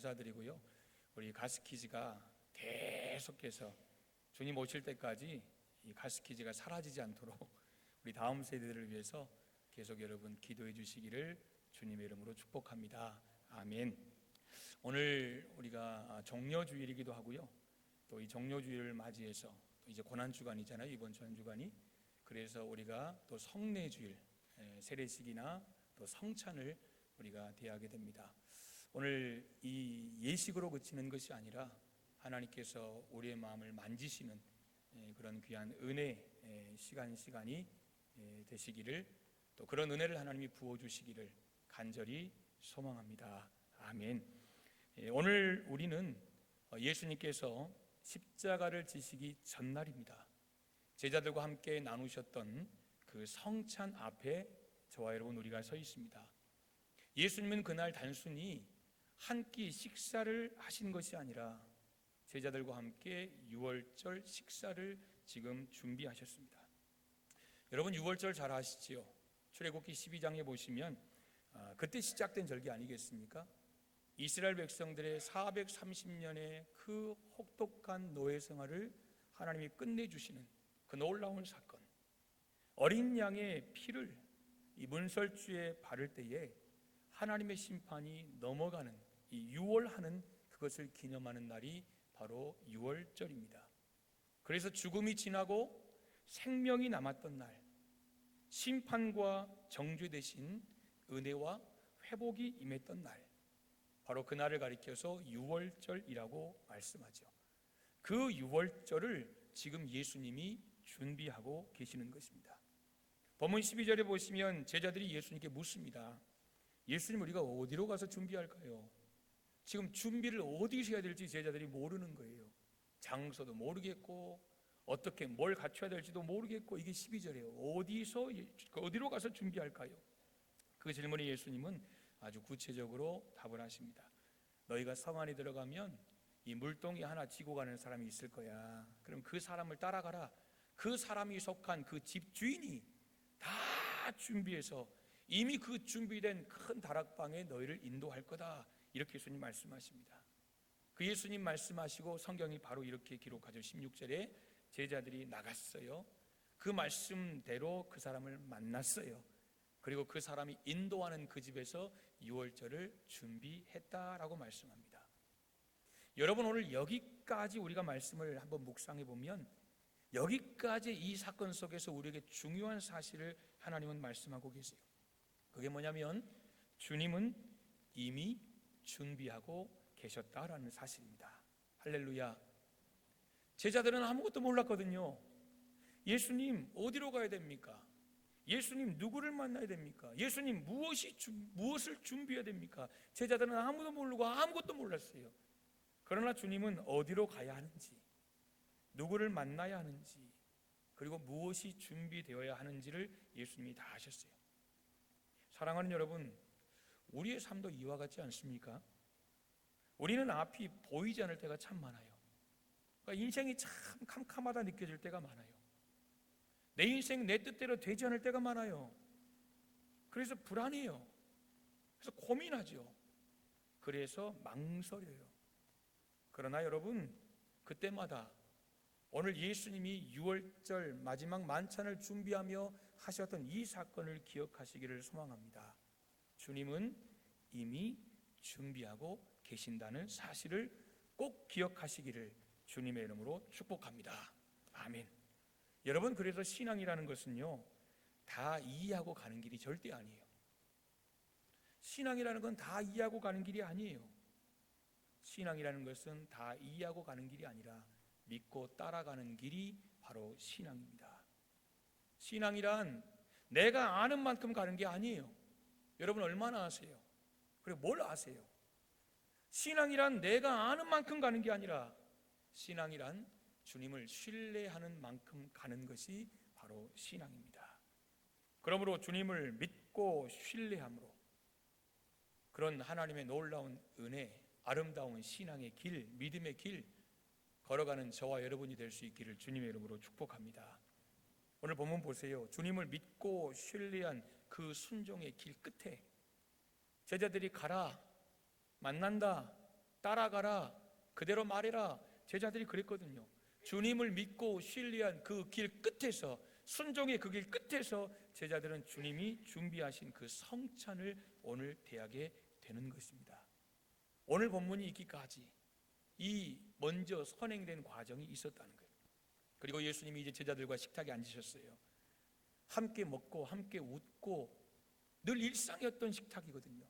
감사드리고요. 우리 가스키즈가 계속해서 주님 오실 때까지 이 가스키즈가 사라지지 않도록 우리 다음 세대들을 위해서 계속 여러분 기도해 주시기를 주님의 이름으로 축복합니다. 아멘. 오늘 우리가 종려주일이기도 하고요. 또 이 종려주일을 맞이해서 또 이제 고난주간이잖아요. 이번 주 한 주간이. 그래서 우리가 또 성례주일, 세례식이나 또 성찬을 우리가 대하게 됩니다. 오늘 이 예식으로 그치는 것이 아니라 하나님께서 우리의 마음을 만지시는 그런 귀한 은혜 시간이 되시기를, 또 그런 은혜를 하나님이 부어주시기를 간절히 소망합니다. 아멘. 오늘 우리는 예수님께서 십자가를 지시기 전날입니다. 제자들과 함께 나누셨던 그 성찬 앞에 저와 여러분 우리가 서 있습니다. 예수님은 그날 단순히 한 끼 식사를 하신 것이 아니라 제자들과 함께 유월절 식사를 지금 준비하셨습니다. 여러분 유월절 잘 아시지요? 출애굽기 12장에 보시면 그때 시작된 절기 아니겠습니까? 이스라엘 백성들의 430년의 그 혹독한 노예 생활을 하나님이 끝내주시는 그 놀라운 사건, 어린 양의 피를 이 문설주에 바를 때에 하나님의 심판이 넘어가는 이 유월하는 그것을 기념하는 날이 바로 유월절입니다. 그래서 죽음이 지나고 생명이 남았던 날, 심판과 정죄 대신 은혜와 회복이 임했던 날, 바로 그날을 가리켜서 유월절이라고 말씀하죠. 그 유월절을 지금 예수님이 준비하고 계시는 것입니다. 본문 12절에 보시면 제자들이 예수님께 묻습니다. 예수님, 우리가 어디로 가서 준비할까요? 지금 준비를 어디서 해야 될지 제자들이 모르는 거예요. 장소도 모르겠고 어떻게 뭘 갖춰야 될지도 모르겠고, 이게 12절이에요. 어디로 가서 준비할까요? 그 질문에 예수님은 아주 구체적으로 답을 하십니다. 너희가 성 안에 들어가면 이 물동이 하나 지고 가는 사람이 있을 거야. 그럼 그 사람을 따라가라. 그 사람이 속한 그 집 주인이 다 준비해서 이미 그 준비된 큰 다락방에 너희를 인도할 거다. 이렇게 예수님 말씀하십니다. 그 예수님 말씀하시고 성경이 바로 이렇게 기록하죠. 16절에 제자들이 나갔어요. 그 말씀대로 그 사람을 만났어요. 그리고 그 사람이 인도하는 그 집에서 유월절을 준비했다라고 말씀합니다. 여러분, 오늘 여기까지 우리가 말씀을 한번 묵상해 보면 여기까지 이 사건 속에서 우리에게 중요한 사실을 하나님은 말씀하고 계세요. 그게 뭐냐면 주님은 이미 준비하고 계셨다라는 사실입니다. 할렐루야. 제자들은 아무것도 몰랐거든요. 예수님 어디로 가야 됩니까? 예수님 누구를 만나야 됩니까? 예수님 무엇을 준비해야 됩니까? 제자들은 아무도 모르고 아무것도 몰랐어요. 그러나 주님은 어디로 가야 하는지, 누구를 만나야 하는지, 그리고 무엇이 준비되어야 하는지를 예수님이 다 아셨어요. 사랑하는 여러분, 우리의 삶도 이와 같지 않습니까? 우리는 앞이 보이지 않을 때가 참 많아요. 그러니까 인생이 참 캄캄하다 느껴질 때가 많아요. 내 인생 내 뜻대로 되지 않을 때가 많아요. 그래서 불안해요. 그래서 고민하죠. 그래서 망설여요. 그러나 여러분, 그때마다 오늘 예수님이 유월절 마지막 만찬을 준비하며 하셨던 이 사건을 기억하시기를 소망합니다. 주님은 이미 준비하고 계신다는 사실을 꼭 기억하시기를 주님의 이름으로 축복합니다. 아멘. 여러분, 그래서 신앙이라는 것은요, 다 이해하고 가는 길이 절대 아니에요. 신앙이라는 건 다 이해하고 가는 길이 아니에요. 신앙이라는 것은 다 이해하고 가는 길이 아니라 믿고 따라가는 길이 바로 신앙입니다. 신앙이란 내가 아는 만큼 가는 게 아니에요. 여러분 얼마나 아세요? 그리고 뭘 아세요? 신앙이란 내가 아는 만큼 가는 게 아니라 신앙이란 주님을 신뢰하는 만큼 가는 것이 바로 신앙입니다. 그러므로 주님을 믿고 신뢰함으로 그런 하나님의 놀라운 은혜, 아름다운 신앙의 길, 믿음의 길 걸어가는 저와 여러분이 될 수 있기를 주님의 이름으로 축복합니다. 오늘 본문 보세요. 주님을 믿고 신뢰한 그 순종의 길 끝에 제자들이 가라, 만난다, 따라가라, 그대로 말해라. 제자들이 그랬거든요. 주님을 믿고 신뢰한 그 길 끝에서, 순종의 그 길 끝에서 제자들은 주님이 준비하신 그 성찬을 오늘 대하게 되는 것입니다. 오늘 본문이 있기까지 이 먼저 선행된 과정이 있었다는 거예요. 그리고 예수님이 이제 제자들과 식탁에 앉으셨어요. 함께 먹고 함께 웃고 늘 일상이었던 식탁이거든요.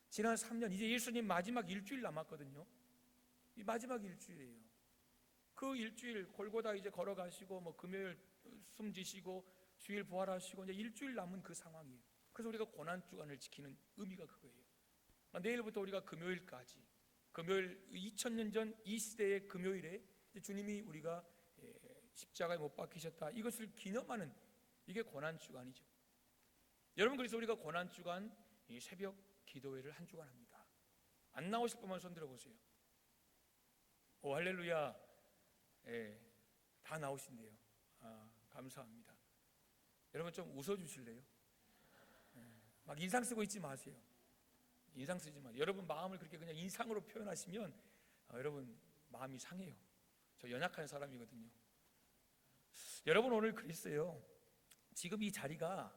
지난 3년, 이제 예수님 마지막 일주일 남았거든요. 이 마지막 일주일이에요. 그 일주일 골고다 이제 걸어가시고 뭐 금요일 숨지시고 주일 부활하시고 이제 일주일 남은 그 상황이에요. 그래서 우리가 고난주간을 지키는 의미가 그거예요. 내일부터 우리가 금요일까지, 금요일 2000년 전 이 시대의 금요일에 주님이 우리가 십자가에 못 박히셨다, 이것을 기념하는, 이게 고난주간이죠. 여러분, 그래서 우리가 고난주간 이 새벽 기도회를 한 주간 합니다. 안 나오실 분만 손 들어보세요. 오, 할렐루야. 다 나오신대요. 감사합니다. 여러분 좀 웃어주실래요? 막 인상 쓰고 있지 마세요. 인상 쓰지 마세요. 여러분 마음을 그렇게 그냥 인상으로 표현하시면 여러분 마음이 상해요. 저 연약한 사람이거든요. 여러분 오늘 그랬어요. 지금 이 자리가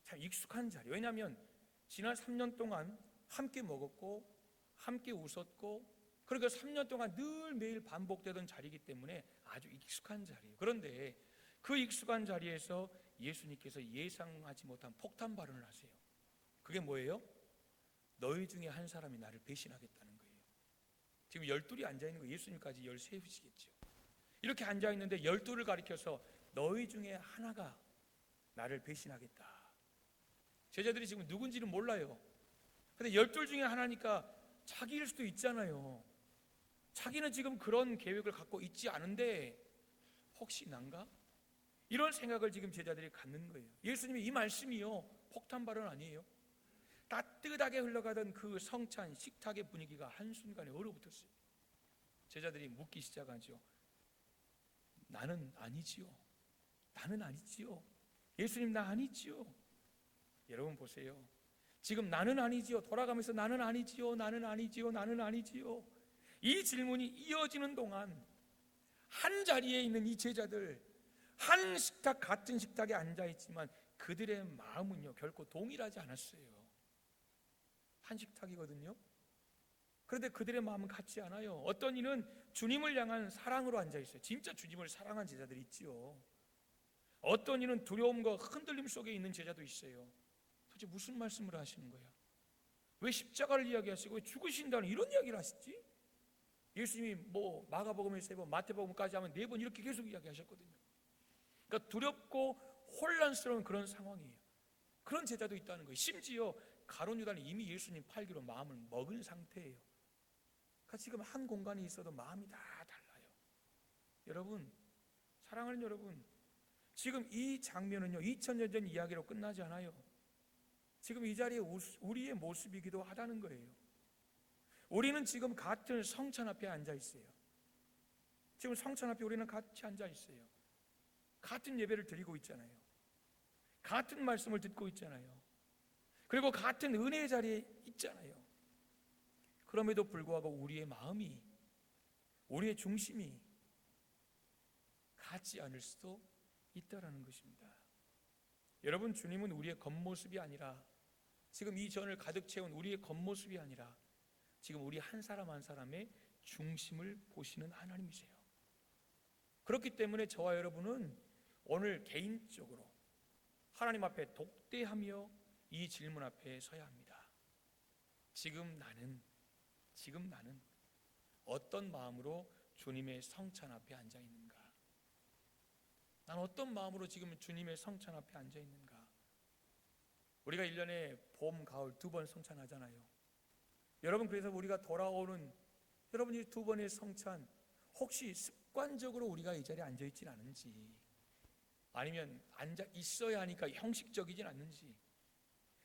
참 익숙한 자리. 왜냐하면 지난 3년 동안 함께 먹었고 함께 웃었고, 그러니까 3년 동안 늘 매일 반복되던 자리이기 때문에 아주 익숙한 자리예요. 그런데 그 익숙한 자리에서 예수님께서 예상하지 못한 폭탄 발언을 하세요. 그게 뭐예요? 너희 중에 한 사람이 나를 배신하겠다는 거예요. 지금 12이 앉아있는 거예요. 예수님까지 13이시겠죠. 이렇게 앉아있는데 12를 가리켜서 너희 중에 하나가 나를 배신하겠다. 제자들이 지금 누군지는 몰라요. 근데 12 중에 하나니까 자기일 수도 있잖아요. 자기는 지금 그런 계획을 갖고 있지 않은데 혹시 난가? 이런 생각을 지금 제자들이 갖는 거예요. 예수님의 이 말씀이요, 폭탄 발언 아니에요. 따뜻하게 흘러가던 그 성찬 식탁의 분위기가 한순간에 얼어붙었어요. 제자들이 묻기 시작하죠. 나는 아니지요. 나는 아니지요. 예수님 나 아니지요. 여러분 보세요. 지금 나는 아니지요, 돌아가면서 나는 아니지요, 나는 아니지요, 나는 아니지요, 이 질문이 이어지는 동안 한 자리에 있는 이 제자들, 한 식탁, 같은 식탁에 앉아있지만 그들의 마음은요 결코 동일하지 않았어요. 한 식탁이거든요. 그런데 그들의 마음은 같지 않아요. 어떤 이는 주님을 향한 사랑으로 앉아있어요. 진짜 주님을 사랑한 제자들이 있지요. 어떤 이는 두려움과 흔들림 속에 있는 제자도 있어요. 도대체 무슨 말씀을 하시는 거야? 왜 십자가를 이야기하시고 왜 죽으신다는 이런 이야기를 하시지? 예수님이 뭐 마가복음에 3번, 마태복음까지 하면 4번 이렇게 계속 이야기하셨거든요. 그러니까 두렵고 혼란스러운 그런 상황이에요. 그런 제자도 있다는 거예요. 심지어 가룟 유다는 이미 예수님 팔기로 마음을 먹은 상태예요. 그러니까 지금 한 공간에 있어도 마음이 다 달라요. 여러분, 사랑하는 여러분, 지금 이 장면은요 2000년 전 이야기로 끝나지 않아요. 지금 이 자리에 우리의 모습이기도 하다는 거예요. 우리는 지금 같은 성찬 앞에 앉아 있어요. 지금 성찬 앞에 우리는 같이 앉아 있어요. 같은 예배를 드리고 있잖아요. 같은 말씀을 듣고 있잖아요. 그리고 같은 은혜의 자리에 있잖아요. 그럼에도 불구하고 우리의 마음이, 우리의 중심이 같지 않을 수도 있다라는 것입니다. 여러분, 주님은 우리의 겉모습이 아니라, 지금 이 전을 가득 채운 우리의 겉모습이 아니라 지금 우리 한 사람 한 사람의 중심을 보시는 하나님이세요. 그렇기 때문에 저와 여러분은 오늘 개인적으로 하나님 앞에 독대하며 이 질문 앞에 서야 합니다. 지금 나는 어떤 마음으로 주님의 성찬 앞에 앉아 있는가? 난 어떤 마음으로 지금 주님의 성찬 앞에 앉아 있는가? 우리가 1년에 봄, 가을 2번 성찬하잖아요. 여러분, 그래서 우리가 돌아오는 여러분이 2번의 성찬, 혹시 습관적으로 우리가 이 자리에 앉아 있진 않은지, 아니면 앉아 있어야 하니까 형식적이진 않는지,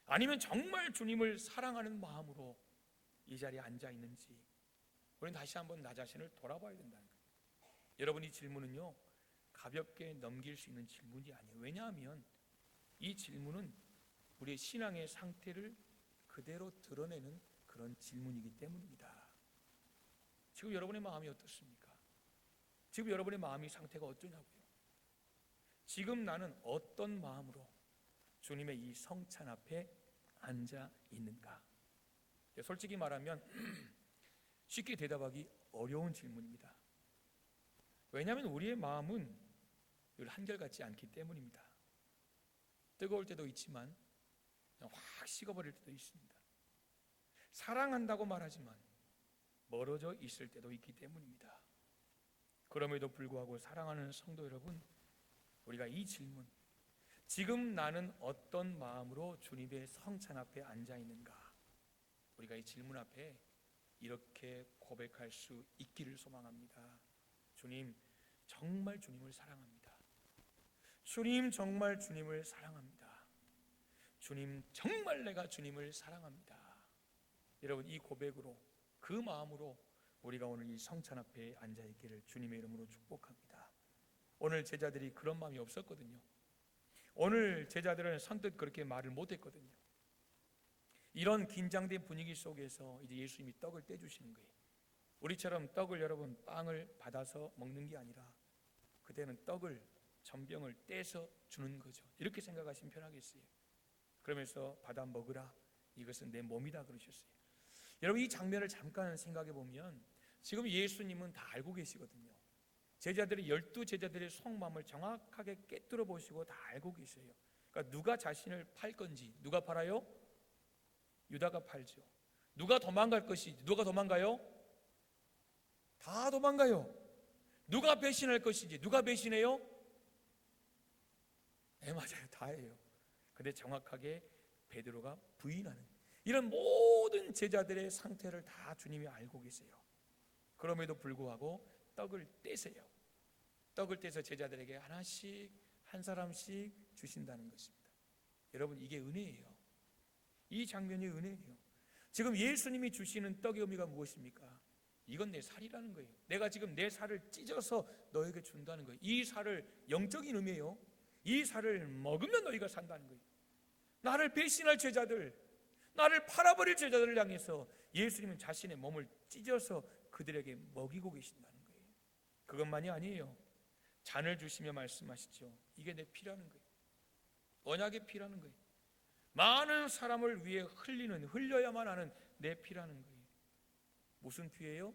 아니면 정말 주님을 사랑하는 마음으로 이 자리에 앉아 있는지, 우리는 다시 한번 나 자신을 돌아봐야 된다는 거예요. 여러분, 이 질문은요 가볍게 넘길 수 있는 질문이 아니에요. 왜냐하면 이 질문은 우리의 신앙의 상태를 그대로 드러내는 그런 질문이기 때문입니다. 지금 여러분의 마음이 어떻습니까? 지금 여러분의 마음이 상태가 어떠냐고요? 지금 나는 어떤 마음으로 주님의 이 성찬 앞에 앉아 있는가? 솔직히 말하면 쉽게 대답하기 어려운 질문입니다. 왜냐하면 우리의 마음은 늘 한결같지 않기 때문입니다. 뜨거울 때도 있지만 확 식어버릴 때도 있습니다. 사랑한다고 말하지만 멀어져 있을 때도 있기 때문입니다. 그럼에도 불구하고 사랑하는 성도 여러분, 우리가 이 질문, 지금 나는 어떤 마음으로 주님의 성찬 앞에 앉아 있는가? 우리가 이 질문 앞에 이렇게 고백할 수 있기를 소망합니다. 주님, 정말 주님을 사랑합니다. 주님, 정말 주님을 사랑합니다. 주님, 정말 내가 주님을 사랑합니다. 여러분, 이 고백으로, 그 마음으로 우리가 오늘 이 성찬 앞에 앉아 있기를 주님의 이름으로 축복합니다. 오늘 제자들이 그런 마음이 없었거든요. 오늘 제자들은 선뜻 그렇게 말을 못했거든요. 이런 긴장된 분위기 속에서 이제 예수님이 떡을 떼주시는 거예요. 우리처럼 떡을 여러분 빵을 받아서 먹는 게 아니라 그때는 떡을 전병을 떼서 주는 거죠. 이렇게 생각하시면 편하겠어요. 그러면서 받아 먹으라, 이것은 내 몸이다 그러셨어요. 여러분, 이 장면을 잠깐 생각해 보면 지금 예수님은 다 알고 계시거든요. 제자들이 12제자들의 속마음을 정확하게 꿰뚫어 보시고 다 알고 계세요. 그러니까 누가 자신을 팔 건지, 누가 팔아요? 유다가 팔죠. 누가 도망갈 것인지, 누가 도망가요? 다 도망가요. 누가 배신할 것인지, 누가 배신해요? 네, 맞아요. 다예요. 근데 정확하게 베드로가 부인하는, 이런 모든 제자들의 상태를 다 주님이 알고 계세요. 그럼에도 불구하고 떡을 떼세요. 떡을 떼서 제자들에게 하나씩, 한 사람씩 주신다는 것입니다. 여러분, 이게 은혜예요. 이 장면이 은혜예요. 지금 예수님이 주시는 떡의 의미가 무엇입니까? 이건 내 살이라는 거예요. 내가 지금 내 살을 찢어서 너에게 준다는 거예요. 이 살을, 영적인 의미예요. 이 살을 먹으면 너희가 산다는 거예요. 나를 배신할 제자들, 나를 팔아버릴 제자들을 향해서 예수님은 자신의 몸을 찢어서 그들에게 먹이고 계신다는 거예요. 그것만이 아니에요. 잔을 주시며 말씀하시죠. 이게 내 피라는 거예요. 언약의 피라는 거예요. 많은 사람을 위해 흘려야만 하는 내 피라는 거예요. 무슨 피예요?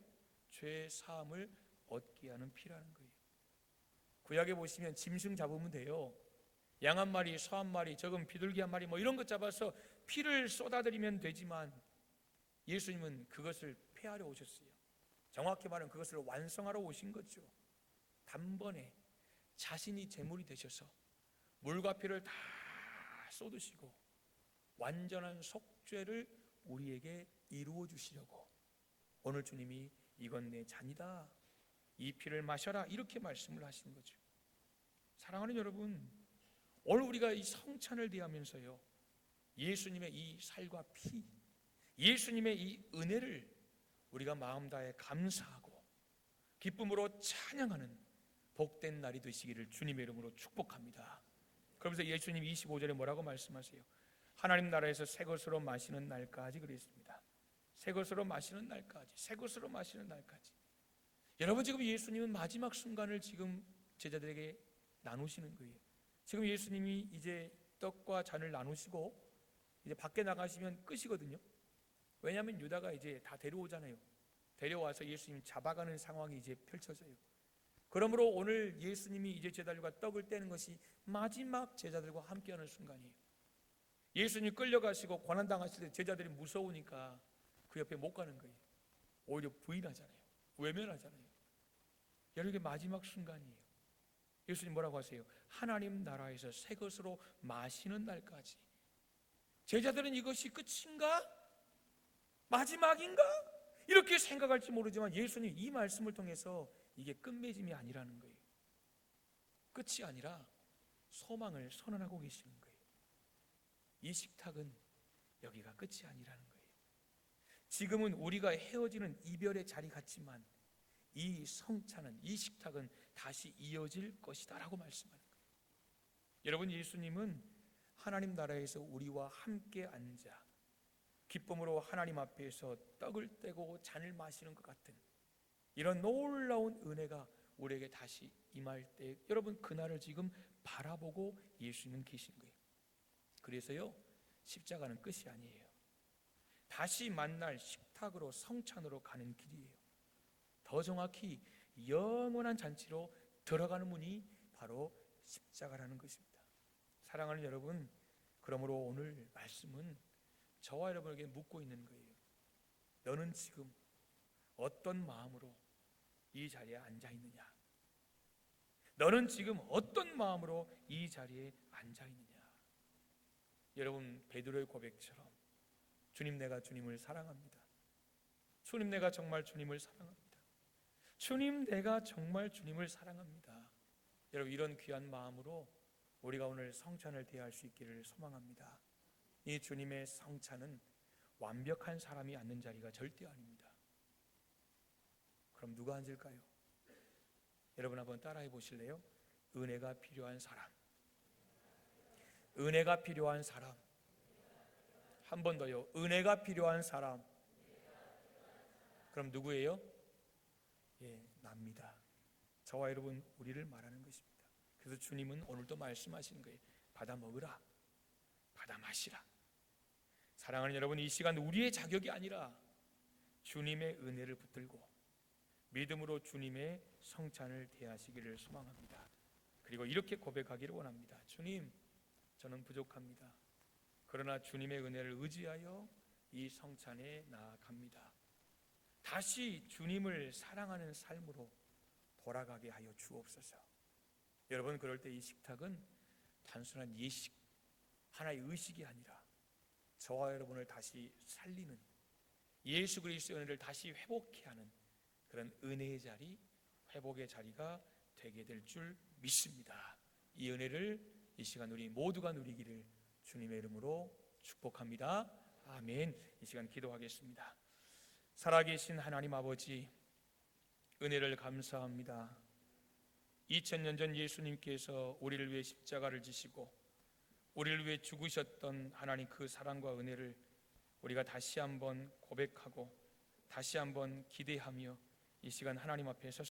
죄 사함을 얻게 하는 피라는 거예요. 구약에 보시면 짐승 잡으면 돼요. 양 한 마리, 소 한 마리, 적은 비둘기 한 마리, 뭐 이런 것 잡아서 피를 쏟아드리면 되지만 예수님은 그것을 폐하러 오셨어요. 정확히 말하면 그것을 완성하러 오신 거죠. 단번에 자신이 제물이 되셔서 물과 피를 다 쏟으시고 완전한 속죄를 우리에게 이루어 주시려고 오늘 주님이 이건 내 잔이다, 이 피를 마셔라, 이렇게 말씀을 하시는 거죠. 사랑하는 여러분, 오늘 우리가 이 성찬을 대하면서요, 예수님의 이 살과 피, 예수님의 이 은혜를 우리가 마음 다해 감사하고 기쁨으로 찬양하는 복된 날이 되시기를 주님의 이름으로 축복합니다. 그러면서 예수님 25절에 뭐라고 말씀하세요? 하나님 나라에서 새 것으로 마시는 날까지 그랬습니다. 새 것으로 마시는 날까지, 새 것으로 마시는 날까지. 여러분, 지금 예수님은 마지막 순간을 지금 제자들에게 나누시는 거예요. 지금 예수님이 이제 떡과 잔을 나누시고 이제 밖에 나가시면 끝이거든요. 왜냐하면 유다가 이제 다 데려오잖아요. 데려와서 예수님 잡아가는 상황이 이제 펼쳐져요. 그러므로 오늘 예수님이 이제 제자들과 떡을 떼는 것이 마지막 제자들과 함께하는 순간이에요. 예수님 끌려가시고 고난당하실 때 제자들이 무서우니까 그 옆에 못 가는 거예요. 오히려 부인하잖아요. 외면하잖아요. 여러분, 이게 마지막 순간이에요. 예수님 뭐라고 하세요? 하나님 나라에서 새 것으로 마시는 날까지. 제자들은 이것이 끝인가? 마지막인가? 이렇게 생각할지 모르지만 예수님 이 말씀을 통해서 이게 끝맺음이 아니라는 거예요. 끝이 아니라 소망을 선언하고 계시는 거예요. 이 식탁은 여기가 끝이 아니라는 거예요. 지금은 우리가 헤어지는 이별의 자리 같지만 이 성찬은, 이 식탁은 다시 이어질 것이다 라고 말씀하는 거예요. 여러분, 예수님은 하나님 나라에서 우리와 함께 앉아 기쁨으로 하나님 앞에서 떡을 떼고 잔을 마시는 것 같은 이런 놀라운 은혜가 우리에게 다시 임할 때 여러분 그날을 지금 바라보고 예수님은 계신 거예요. 그래서요 십자가는 끝이 아니에요. 다시 만날 식탁으로 성찬으로 가는 길이에요. 더 정확히 영원한 잔치로 들어가는 문이 바로 십자가라는 것입니다. 사랑하는 여러분, 그러므로 오늘 말씀은 저와 여러분에게 묻고 있는 거예요. 너는 지금 어떤 마음으로 이 자리에 앉아 있느냐? 너는 지금 어떤 마음으로 이 자리에 앉아 있느냐? 여러분 베드로의 고백처럼 주님, 내가 주님을 사랑합니다. 주님, 내가 정말 주님을 사랑합니다. 주님, 내가 정말 주님을 사랑합니다. 여러분 이런 귀한 마음으로 우리가 오늘 성찬을 대할 수 있기를 소망합니다. 이 주님의 성찬은 완벽한 사람이 앉는 자리가 절대 아닙니다. 그럼 누가 앉을까요? 여러분 한번 따라해 보실래요? 은혜가 필요한 사람, 은혜가 필요한 사람. 한 번 더요. 은혜가 필요한 사람. 그럼 누구예요? 납니다. 저와 여러분 우리를 말하는 것입니다. 그래서 주님은 오늘도 말씀하시는 거예요. 받아 먹으라, 받아 마시라. 사랑하는 여러분, 이 시간 우리의 자격이 아니라 주님의 은혜를 붙들고 믿음으로 주님의 성찬을 대하시기를 소망합니다. 그리고 이렇게 고백하기를 원합니다. 주님, 저는 부족합니다. 그러나 주님의 은혜를 의지하여 이 성찬에 나아갑니다. 다시 주님을 사랑하는 삶으로 돌아가게 하여 주옵소서. 여러분 그럴 때 이 식탁은 단순한 예식, 하나의 의식이 아니라 저와 여러분을 다시 살리는, 예수 그리스도의 은혜를 다시 회복케 하는 그런 은혜의 자리, 회복의 자리가 되게 될 줄 믿습니다. 이 은혜를 이 시간 우리 모두가 누리기를 주님의 이름으로 축복합니다. 아멘. 이 시간 기도하겠습니다. 살아계신 하나님 아버지, 은혜를 감사합니다. 2000년 전 예수님께서 우리를 위해 십자가를 지시고 우리를 위해 죽으셨던 하나님 그 사랑과 은혜를 우리가 다시 한번 고백하고 다시 한번 기대하며 이 시간 하나님 앞에 섰습니다.